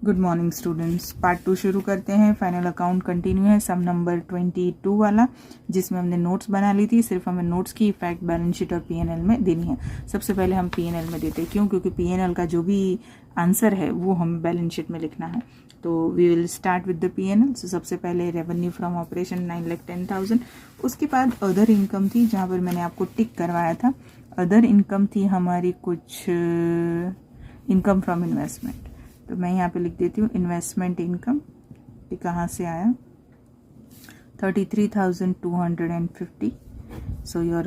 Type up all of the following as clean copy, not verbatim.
Good morning students. Part 2 शुरू करते हैं। फाइनल अकाउंट कंटिन्यू है, सम नंबर 22 वाला, जिसमें हमने नोट्स बना ली थी। सिर्फ हमें नोट्स की इफेक्ट बैलेंस शीट और पीएनएल में देनी है। सबसे पहले हम पीएनएल में देते हैं, क्यों? क्योंकि पीएनएल का जो भी आंसर है वो हमें बैलेंस शीट में लिखना है। तो we will start with the PNL. सबसे पहले रेवेन्यू फ्रॉम ऑपरेशन 9,10,000। उसके बाद अदर इनकम थी, जहाँ पर मैंने आपको टिक करवाया था। अदर इनकम थी हमारी कुछ इनकम फ्रॉम इन्वेस्टमेंट। तो मैं यहाँ पे लिख देती हूँ इन्वेस्टमेंट इनकम। ये कहाँ से आया? 33,250। So your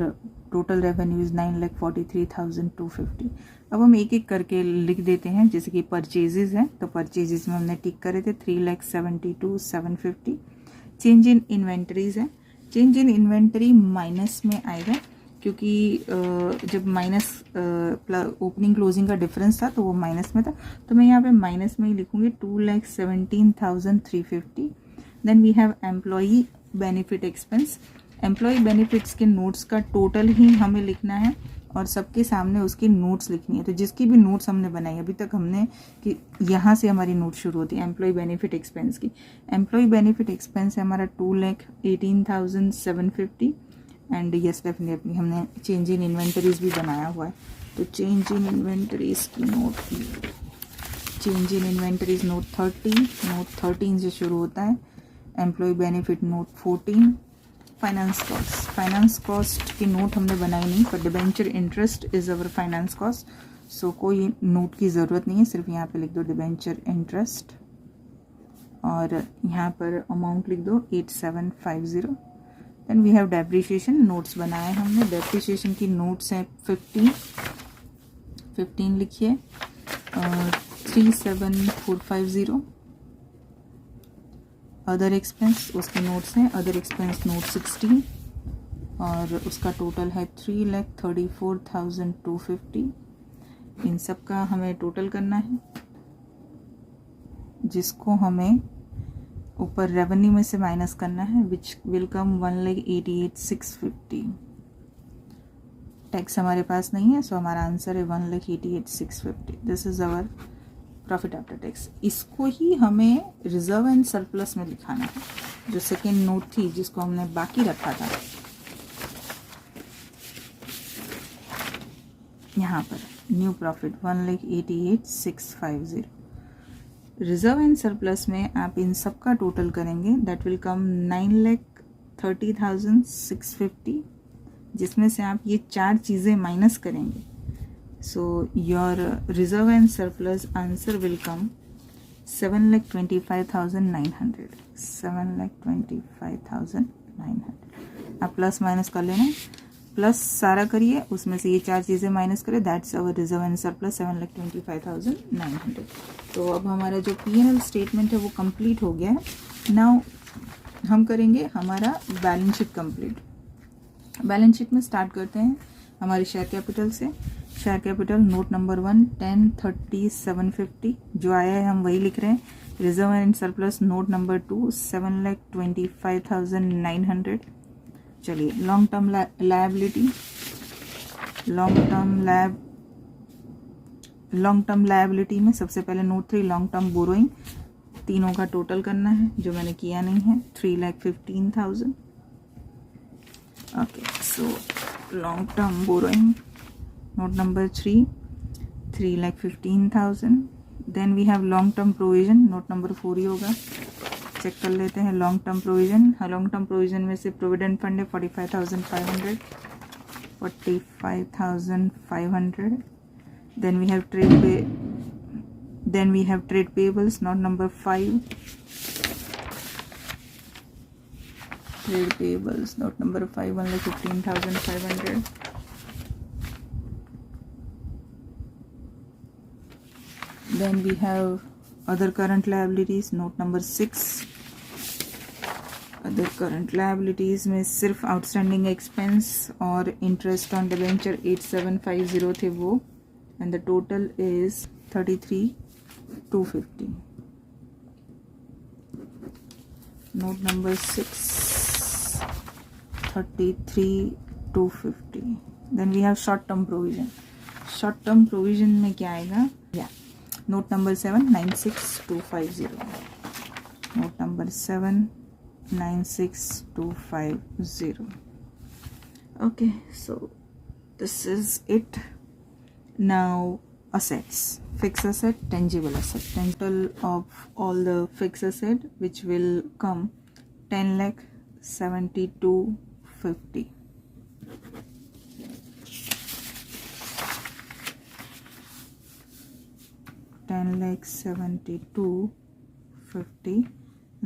total revenue is 9,43,250। अब हम एक एक करके लिख देते हैं। जैसे कि परचेजेस हैं, तो परचेजेस में हमने टिक करे थे 3,72,750। चेंज इन इन्वेंटरीज है। चेंज इन इन्वेंटरी माइनस में आएगा, क्योंकि जब माइनस ओपनिंग क्लोजिंग का डिफरेंस था तो वो माइनस में था। तो मैं यहाँ पे माइनस में ही लिखूंगी 2,17,350। Then we have employee benefit expense. Employee benefits के नोट्स का टोटल ही हमें लिखना है और सबके सामने उसकी नोट्स लिखनी है। तो जिसकी भी नोट्स हमने बनाई अभी तक, हमने कि यहाँ से हमारी नोट शुरू होती है एम्प्लॉय बेनिफिट एक्सपेंस की। एम्प्लॉय बेनिफिट एक्सपेंस है हमारा 2,18,750। एंड यस डेफिनेटली हमने चेंज इन इन्वेंटरीज भी बनाया हुआ है। तो चेंज इन इन्वेंटरीज की note, change in inventories note 30, note 13 से शुरू होता है। Employ benefit note 14। Finance cost, finance cost की नोट हमने बनाई नहीं, पर debenture interest is our finance cost. So कोई नोट की ज़रूरत नहीं है, सिर्फ यहाँ पे लिख दो डिबेंचर इंटरेस्ट और यहाँ पर अमाउंट लिख दो 8750। Then we have depreciation. Notes बनाए हमने। डेप्रिसिएशन की नोट्स हैं 15 लिखिए, 37450। अदर एक्सपेंस उसके नोट्स हैं, अदर एक्सपेंस नोट 16 और उसका टोटल है 3,34,250। इन सब का हमें टोटल करना है, जिसको हमें ऊपर रेवेन्यू में से माइनस करना है, विच विल कम 1,88,650। टैक्स हमारे पास नहीं है, सो हमारा आंसर है 1,88,650। This is our profit after tax. इसको ही हमें रिजर्व एंड सरप्लस में दिखाना है, जो सेकेंड नोट थी जिसको हमने बाकी रखा था। यहाँ पर new profit 1,88,650। Reserve and surplus में आप इन सब का टोटल करेंगे, दैट विल कम 9,30,650, जिसमें से आप ये चार चीज़ें माइनस करेंगे। So your reserve and surplus answer will come 7,25,900। 7,25,900। आप प्लस माइनस कर लेना, प्लस सारा करिए, उसमें से ये चार चीज़ें माइनस करें, that's our reserve and surplus 7,25,900। तो अब हमारा जो पीएनएल स्टेटमेंट है वो कंप्लीट हो गया है। नाउ हम करेंगे हमारा balance sheet complete. Balance sheet में स्टार्ट करते हैं हमारे शेयर कैपिटल से। शेयर कैपिटल नोट नंबर 1 10,30,750 जो आया है हम वही लिख रहे हैं। Reserve and surplus note number 2 7,25,900। चलिए long term liability, long term liability में सबसे पहले नोट 3 लॉन्ग टर्म बोरोइंग, तीनों का टोटल करना है, जो मैंने किया नहीं है। 3,15,000। Okay, so long term borrowing note number 3 3,15,000। Then we have long term provision, note number 4 ही होगा। चेक कर लेते हैं long term provision. Long term provision में से प्रोविडेंट फंड है 45,500। 45,500। Then we have trade payables note number 5। Trade payables note number 5 only 15,500। Then we have other current liabilities note number 6। Other current liabilities में सिर्फ outstanding expense और interest on debenture 8,750 थे वो, and the total is 33,250। Note number 6 33,250। Then we have short term provision. Short term provision में क्या आएगा? या Note number 7, 96250. Note number 7, 96250. Okay, so this is it. Now assets, fixed asset, tangible asset. Total of all the fixed asset which will come 10,72,50. 10,72,50,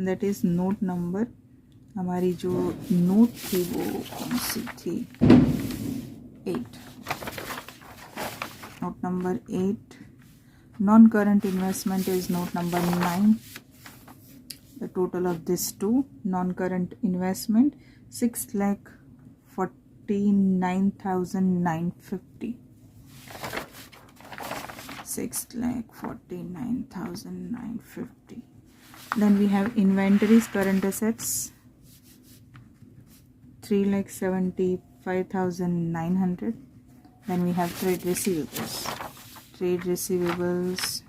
that is note number, हमारी जो note थी वो कौन सी थी, 8. Note number 8. Non current investment is note number 9. The total of this two non-current investment 6,49,950. 6,49,950. Then we have inventories, current assets 3,75,900. Then we have trade receivables. Trade receivables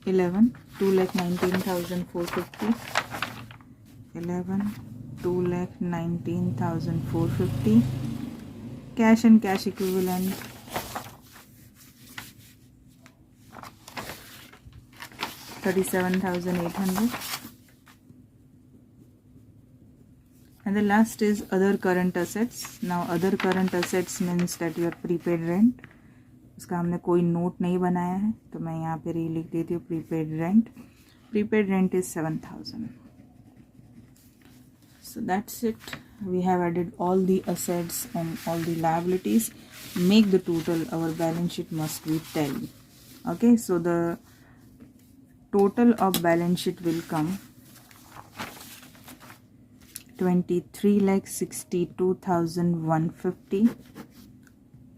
11, 2,19,450. 11, 2,19,450. Cash and cash equivalent 37,800. And the last is other current assets. Now other current assets means that your prepaid rent. उसका हमने कोई note नहीं बनाया है तो मैं यहाँ पे लिख देती हूँ prepaid rent. Prepaid rent is 7,000. So that's it. We have added all the assets and all the liabilities. Make the total. Our balance sheet must be tally. Okay, so the total of balance sheet will come 23,62,150.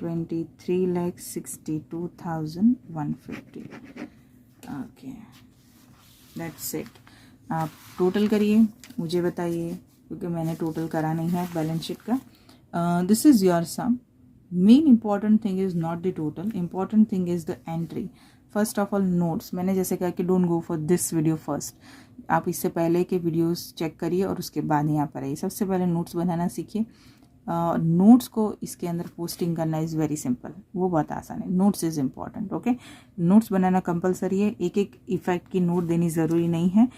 23,62,150. Okay, that's it. आप total करिए, मुझे बताइए, क्योंकि मैंने total करा नहीं है balance sheet का. This is your sum. Main important thing is not the total, important thing is the entry. First of all notes, मैंने जैसे कहा कि don't go for this video first. आप इससे पहले के वीडियोस चेक करिए और उसके बाद यहाँ पर आइए. सबसे पहले नोट्स बनाना सीखिए. नोट्स को इसके अंदर पोस्टिंग करना इज़ वेरी सिंपल, वो बहुत आसान है. Notes is important. Okay, notes banana compulsory है. एक एक इफेक्ट की नोट देनी ज़रूरी नहीं है,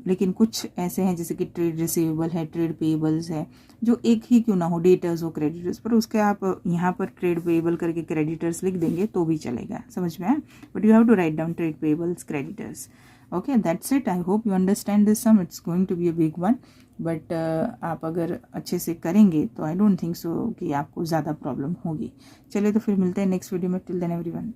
लेकिन कुछ ऐसे हैं जैसे कि ट्रेड रिसीवेबल है, ट्रेड पेएबल्स है, जो एक ही क्यों ना हो, डेटर्स हो, क्रेडिटर्स, पर उसके आप यहाँ पर ट्रेड पेएबल करके क्रेडिटर्स लिख देंगे तो भी चलेगा. समझ में आया? But you have to write down trade payables, creditors. Okay, that's it. I hope you understand this sum. It's going to be a big one, but आप अगर अच्छे से करेंगे तो I don't think so कि आपको ज़्यादा प्रॉब्लम होगी. चलिए तो फिर मिलते हैं नेक्स्ट वीडियो में. Till then everyone.